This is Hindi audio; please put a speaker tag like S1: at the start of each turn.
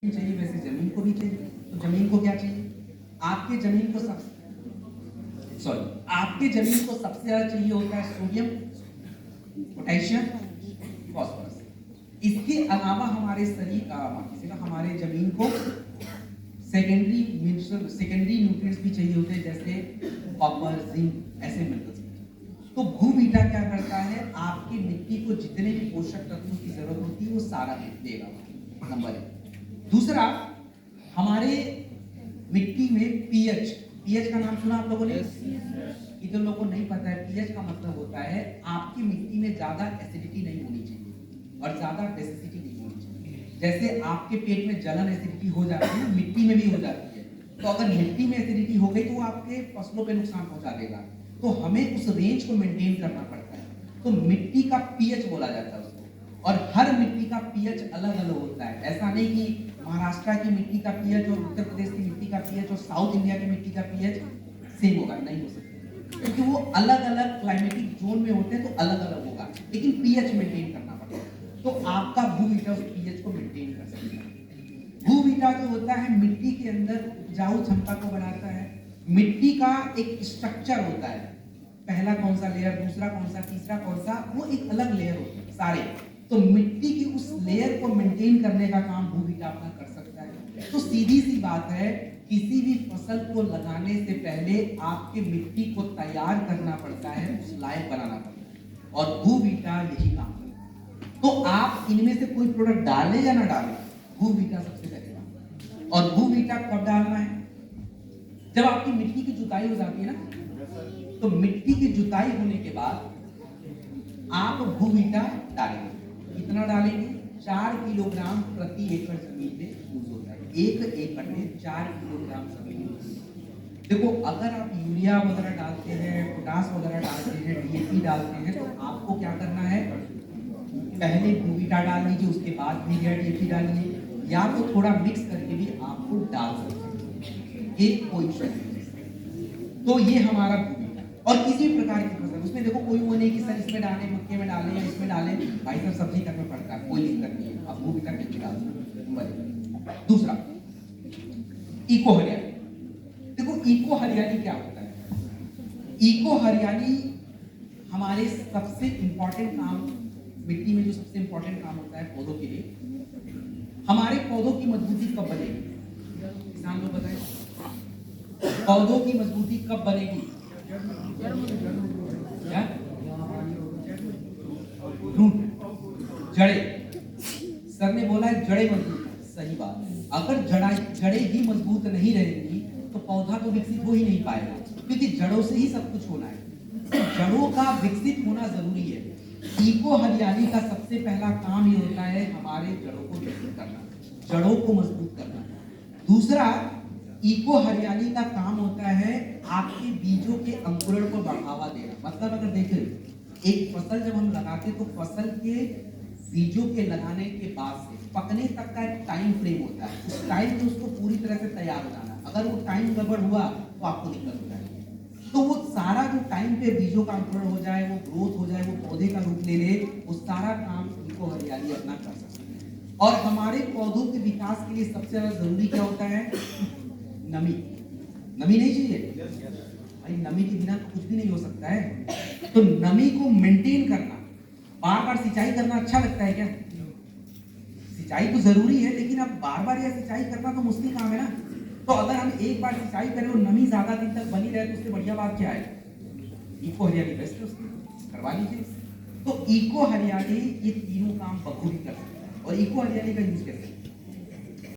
S1: चाहिए वैसे जमीन को भी चाहिए। तो जमीन को क्या चाहिए? आपके जमीन को आपके जमीन को सबसे ज्यादा चाहिए होता है सोडियम, पोटेशियम, फॉस्फोरस। इसके अलावा हमारे शरीर हमारे जमीन को सेकेंडरी मिनरल, सेकेंडरी न्यूट्रिएंट्स भी चाहिए होते हैं, जैसे कॉपर, जिंक, ऐसे मिनरल्स। तो भू बीटा क्या करता है? आपकी मिट्टी को जितने भी पोषक तत्वों की जरूरत होती है वो सारा देगा, नंबर 1। दूसरा, हमारे मिट्टी में पीएच, पीएच का नाम सुना आप लोगों ने? इतने लोगों को नहीं पता है। पीएच का मतलब होता है आपकी मिट्टी में ज्यादा एसिडिटी नहीं होनी चाहिए और ज्यादा बेसिसिटी नहीं होनी चाहिए। जैसे आपके पेट में जलन एसिडिटी हो जाती है, मिट्टी में भी हो जाती है। तो अगर मिट्टी में एसिडिटी हो गई तो वो आपके फसलों पे नुकसान पहुंचा देगा। तो हमें उस रेंज को मेंटेन करना पड़ता है। तो मिट्टी का पीएच बोला जाता है उसको, और हर मिट्टी का पीएच अलग अलग होता है। ऐसा नहीं कि महाराष्ट्र की मिट्टी का पीएच और उत्तर प्रदेश की मिट्टी का पीएच और साउथ इंडिया की मिट्टी का पीएच सेम होगा, नहीं हो सकता, क्योंकि वो अलग अलग क्लाइमेटिक जोन में होते हैं, तो अलग अलग होगा, लेकिन पीएच मेंटेन करना पड़ता है। तो आपका भू बीटा उस पीएच को मेंटेन कर सकता है। भू बीटा जो होता है मिट्टी के अंदर उपजाऊ क्षमता को बढ़ाता है। मिट्टी का एक स्ट्रक्चर होता है, पहला कौन सा लेयर, दूसरा कौन सा, तीसरा कौन सा, वो एक अलग लेयर होते हैं सारे। तो मिट्टी की उस लेयर को मेंटेन करने का काम भू बीटा अपना कर सकता है। तो सीधी सी बात है, किसी भी फसल को लगाने से पहले आपके मिट्टी को तैयार करना पड़ता है, उस लायक बनाना पड़ता है, और भू बीटा यही काम करता है। तो आप इनमें से कोई प्रोडक्ट डालें या ना डालें, भू बीटा सबसे पहले। और भू बीटा कब डालना है? जब आपकी मिट्टी की जुताई हो जाती है ना, तो मिट्टी की जुताई होने के बाद आप भू बीटा डालेंगे। कितना डालेंगे? 4 किलोग्राम प्रति एकड़ जमीन में यूज होता है। 1 एकड़ में 4 किलोग्राम जमीन। देखो, अगर आप यूरिया वगैरह डालते हैं, पोटास वगैरह डालते हैं, डीएपी डालते हैं, तो आपको क्या करना है? पहले भू बीटा डाल लीजिए, उसके बाद डीएपी डालिए, या तो थोड़ा मिक्स करके भी आपको डाल सकते हैं, ये कोई शक नहीं। तो ये हमारा भू बीटा। और किसी प्रकार की फसल उसमें देखो, कोई वो नहीं कि सर इसमें डालें, मक्के में डालें या इसमें डालें, भाई साहब सब्जी करना पड़ता है, कोई दिक्कत नहीं है, आप भू बीटा कैसे डाल सकते हैं। दूसरा, इको हरियाली। देखो, इको हरियाली क्या होता है? इको हरियाली हमारे सबसे इंपॉर्टेंट काम, मिट्टी में जो सबसे इंपॉर्टेंट काम होता है पौधों के लिए। हमारे पौधों की मजबूती कब बनेगी? किसान लोग बताएं, पौधों की मजबूती कब बनेगी? क्या? रूट, जड़ें। सर ने बोला है जड़ें मजबूत, सही बात है। अगर जड़ें ही मजबूत नहीं रहेंगी तो पौधा तो विकसित हो ही नहीं पाएगा, क्योंकि जड़ों से ही सब कुछ होना है। तो जड़ों का विकसित होना जरूरी है। इको हरियाली का सबसे पहला काम ये होता है हमारे जड़ों को विकसित करना, जड़ों को मजबूत करना। दूसरा, इको हरियाली का काम होता है आपके बीजों के अंकुरण को बढ़ावा देना। मतलब अगर देखें, एक फसल जब हम लगाते तो फसल के बीजों के लगाने के बाद से पकने तक का एक टाइम फ्रेम होता है। उस टाइम में उसको पूरी तरह से तैयार हो जाना। अगर वो टाइम गड़बड़ हुआ तो आपको दिक्कत हो जाएगी। तो वो सारा जो टाइम पे बीजों का अंकुरण हो जाए, वो ग्रोथ हो जाए, वो पौधे का रूप ले ले, वो सारा काम इको हरियाली अपना कर सकती है। और हमारे पौधों के विकास के लिए सबसे ज्यादा जरूरी क्या होता है? नमी। नमी नहीं चाहिए भाई, नमी के बिना तो कुछ भी नहीं हो सकता है। तो नमी को मेंटेन करना, बार बार सिंचाई करना अच्छा लगता है क्या? सिंचाई तो जरूरी है, लेकिन अब बार बार यह सिंचाई करना तो मुश्किल काम है ना। तो अगर हम एक बार सिंचाई करें और नमी ज्यादा दिन तक बनी रहे तो उससे बढ़िया बात क्या है? इको हरियाली बेस्ट है, उसकी करवा लीजिए। तो इको हरियाली ये तीनों काम बखूबी कर सकता है। और इको हरियाली का यूज कैसे?